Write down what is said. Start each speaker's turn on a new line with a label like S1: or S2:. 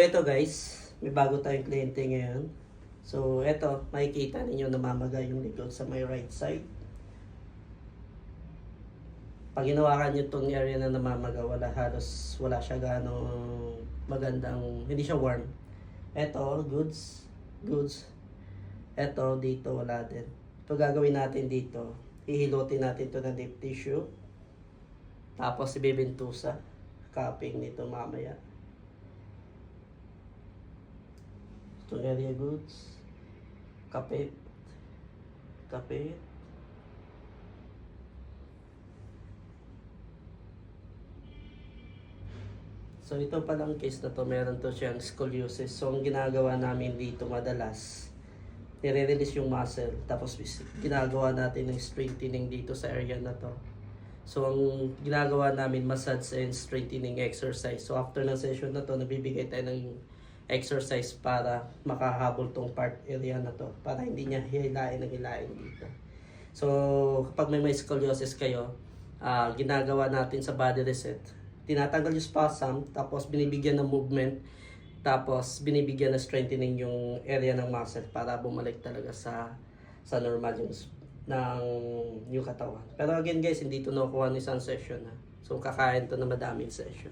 S1: ito guys, may bago tayong kliyente ngayon. So ito, makikita ninyo namamaga yung likod sa may right side. Pag hinawakan nyo itong area na namamaga, wala siya ganong magandang, hindi siya warm. Ito, goods. Ito, dito wala din. Ito gagawin natin dito, ihilutin natin ito ng deep tissue. Tapos ibibintusa, cupping nito mamaya. Itong area goods, kapit. So ito palang case na to, meron to siyang scoliosis. So ang ginagawa namin dito madalas, nire-release yung muscle, tapos ginagawa natin ng straightening dito sa area na to. So ang ginagawa namin, massage and straightening exercise. So after ng session na to, nabibigay tayo ng exercise para makahabol tong part area na to, para hindi niya hilain dito. So kapag may scoliosis kayo, ginagawa natin sa body reset, tinatanggal yung spasm, tapos binibigyan ng movement, tapos binibigyan ng strengthening yung area ng muscle para bumalik talaga sa normal yung katawan. Pero again guys, hindi ito nakuha ng isang session. So kakain to na madaming session.